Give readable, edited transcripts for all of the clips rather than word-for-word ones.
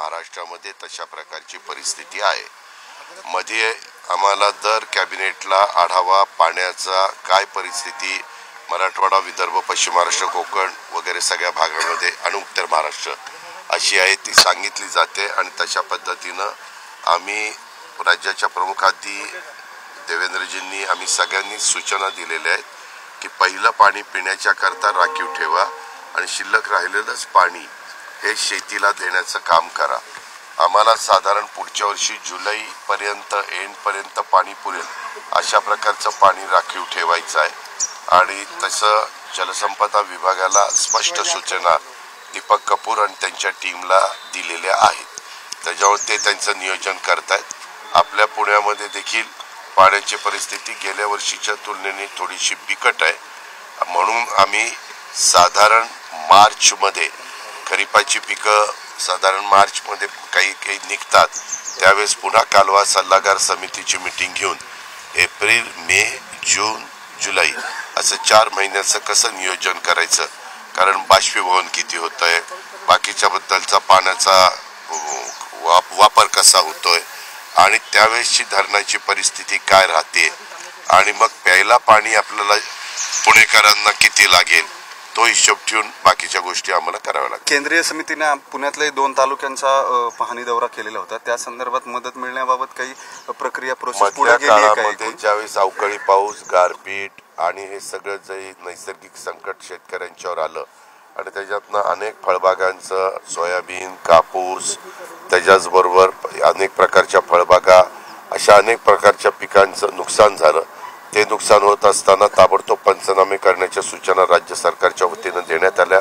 महाराष्ट्रामध्ये तशा प्रकारची परिस्थिती आहे। मध्ये आम्हाला दर कॅबिनेटला आढावा पाण्याचा काय परिस्थिती मराठवाडा, विदर्भ, पश्चिम महाराष्ट्र, कोकण वगैरे सगळ्या भागामध्ये आणि उत्तर महाराष्ट्र अशी आहे ती सांगितली जाते आणि तशा पद्धतीनं आम्ही राज्याच्या प्रमुखांनी देवेंद्रजींनी आम्ही सगळ्यांनी सूचना दिलेल्या आहेत की पहिलं पाणी पिण्याच्या करता राखीव ठेवा आणि शिल्लक राहिलेलंच पाणी हे शेतीला देण्याचं काम करा। आम्हाला साधारण पुढच्या वर्षी जुलैपर्यंत एंडपर्यंत पाणी पुरेल अशा प्रकारचं पाणी राखीव ठेवायचं आहे आणि तसं जलसंपदा विभागाला स्पष्ट सूचना दीपक कपूर आणि त्यांच्या टीमला दिलेल्या आहेत। त्याच्यावर ते त्यांचं नियोजन करतायत। आपल्या पुण्यामध्ये देखील पाण्याची परिस्थिती गेल्या वर्षीच्या तुलनेने थोडीशी बिकट आहे, म्हणून आम्ही साधारण मार्चमध्ये खरीपाची पिकं साधारण मार्चमध्ये काही निघतात त्यावेळेस पुन्हा कालवा सल्लागार समितीची मीटिंग घेऊन एप्रिल, मे, जून, जुलै असं 4 महिन्याचं कसं नियोजन करायचं, कारण बाष्पीभवन किती होतंय, बाकीच्या बद्दलचा पाण्याचा वापर कसा होतोय आणि त्यावेळेसची धरणाची परिस्थिती काय राहते आणि मग प्यायला पाणी आपल्याला पुणेकरांना किती लागेल तो हिशोब ठेवून बाकीच्या गोष्टी आम्हाला कराव्या लागतात। केंद्रीय समितीने पुण्यातल्या 2 तालुक्यांचा पाहणी दौरा केलेला होता, त्या संदर्भात मदत मिळण्याबाबत काही प्रक्रिया प्रोसेस पुढे गेली आहे का? ज्यावेळेस अवकाळी पाऊस, गारपीट आणि हे सगळं जे नैसर्गिक संकट शेतकऱ्यांच्यावर आलं आणि त्याच्यातनं अनेक फळबागांचं सोयाबीन, कापूस, त्याच्याचबरोबर अनेक प्रकारच्या फळबागा अशा अनेक प्रकारच्या पिकांचं नुकसान झालं। ते नुकसान होत असताना ताबडतोब पंचनामे करण्याच्या सूचना राज्य सरकारच्या वतीनं देण्यात आल्या।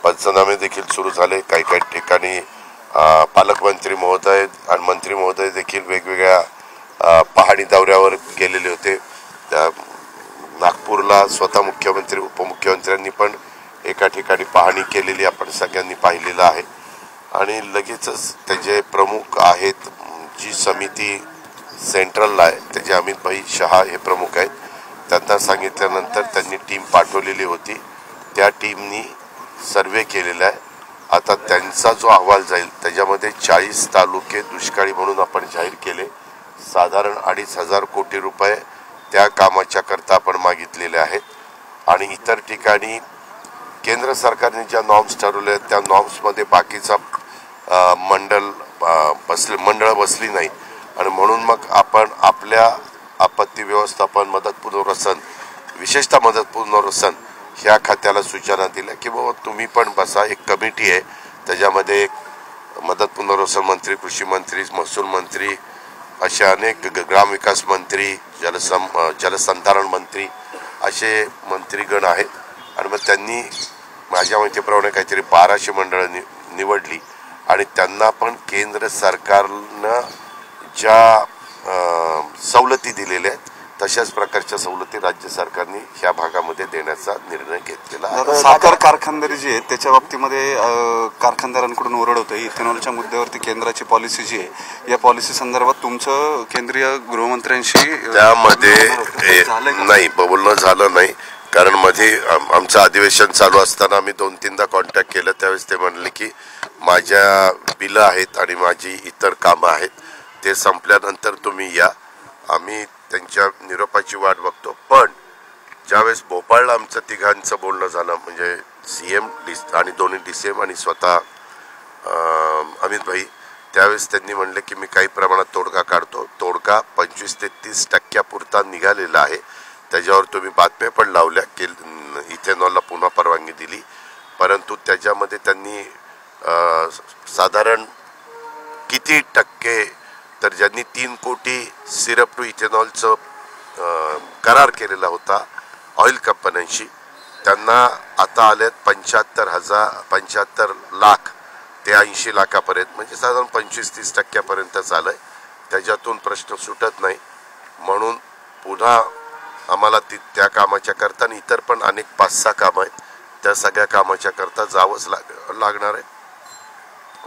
पंचनामे देखील सुरू झाले। काही ठिकाणी पालकमंत्री महोदय आणि मंत्री महोदय देखील वेगवेगळ्या पाहणी दौऱ्यावर गेलेले होते। नागपूरला स्वतः मुख्यमंत्री, उपमुख्यमंत्र्यांनी पण एका ठिकाणी पाहणी केलेली आपण सगळ्यांनी पाहिलेलं आहे आणि लगेचच त्याचे प्रमुख आहेत, जी समिती सेंट्रलला आहे त्याचे अमित भाई शहा हे प्रमुख आहेत, त्यांना सांगितल्यानंतर त्यांनी टीम पाठवलेली होती। त्या टीमनी सर्वे केलेला आहे। आता त्यांचा जो अहवाल जाईल त्याच्यामध्ये 40 तालुके दुष्काळी म्हणून आपण जाहीर केले। साधारण 2,500 कोटी रुपये त्या कामाच्या करता आपण मागितलेले आहेत आणि इतर ठिकाणी केंद्र सरकारने ज्या नॉर्म्स ठरवले त्या नॉर्म्समध्ये बाकीचा मंडळ बसली नाही आणि म्हणून मग आपण आपल्या आपत्ती व्यवस्थापन, मदत पुनर्वसन, विशेषतः मदत पुनर्वसन ह्या खात्याला सूचना दिल्या की बाबा तुम्ही पण बसा, एक कमिटी आहे त्याच्यामध्ये एक मदत पुनर्वसन मंत्री, कृषी मंत्री, महसूल मंत्री असे अनेक, ग्रामविकास मंत्री, जलसंधारण मंत्री असे मंत्रीगण आहेत आणि मग त्यांनी माझ्या माहितीप्रमाणे काहीतरी 1200 मंडळं निवडली आणि त्यांना पण केंद्र सरकारनं ज्या सवलती दिलेल्या आहेत तशाच प्रकारच्या सवलती राज्य सरकारने ह्या भागामध्ये देण्याचा निर्णय घेतलेला आहे। साखर कारखानदारी जी आहे त्याच्या बाबतीमध्ये कारखानदारांकडून ओरड होते, इथेनॉलच्या मुद्द्यावरती केंद्राची पॉलिसी जी आहे या पॉलिसी संदर्भात तुमचं केंद्रीय गृहमंत्र्यांशी त्यामध्ये नाही बोलणं झालं नाही, कारण मध्ये आमचं अधिवेशन चालू असताना आम्ही 2-3दा कॉन्टॅक्ट केलं। त्यावेळेस ते म्हणले की माझ्या बिलं आहेत आणि माझी इतर कामं आहेत, ते संपल्यानंतर तुम्ही या, आम्ही त्यांच्या निरोपाची वाट बघतो। पण ज्यावेळेस भोपाळला आमचं तिघांचं बोलणं झालं, म्हणजे CM आणि दोन्ही DCM आणि स्वतः अमित भाई, त्यावेळेस त्यांनी म्हणले की मी काही प्रमाणात तोडगा काढतो। तोडगा 25 ते 30% निघालेला आहे। त्याच्यावर तुम्ही बातम्या पण लावल्या की इथेनॉलला पुन्हा परवानगी दिली, परंतु त्याच्यामध्ये त्यांनी साधारण किती टक्के, तर ज्यांनी 3 कोटी सिरप टू इथेनॉलचं करार केलेला होता ऑइल कंपन्यांशी, त्यांना आता आलेत 75 लाख ते 80 लाखापर्यंत, म्हणजे साधारण 25-30% चालय। त्याच्यातून प्रश्न सुटत नाही, म्हणून पुन्हा आम्हाला त्या कामाच्या करता आणि इतर पण अनेक 5-6 कामं आहेत त्या सगळ्या कामाच्या करता जावंच लागणार आहे।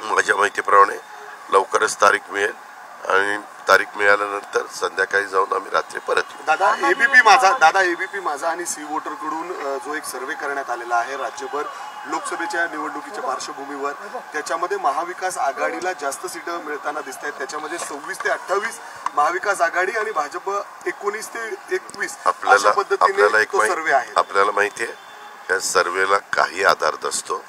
माझ्या माहितीप्रमाणे लवकरच तारीख मिळेल आणि तारीख मिळाल्यानंतर संध्याकाळी जाऊन आम्ही रात्री परत येऊ. दादा एबीपी माझा आणि सी वोटर कडून जो एक सर्वे करण्यात आलेला आहे राज्यभर लोकसभेच्या निवडणुकीच्या पार्श्वभूमीवर, त्याच्यामध्ये महाविकास आघाडीला जास्त सीटं मिळताना दिसत आहेत. त्याच्यामध्ये 26 ते 28 महाविकास आघाडी आणि भाजप 19 ते 21 अशा पद्धतीने तो सर्वे आहे. आपल्याला माहिती आहे या सर्वेला काही आधार नसतो.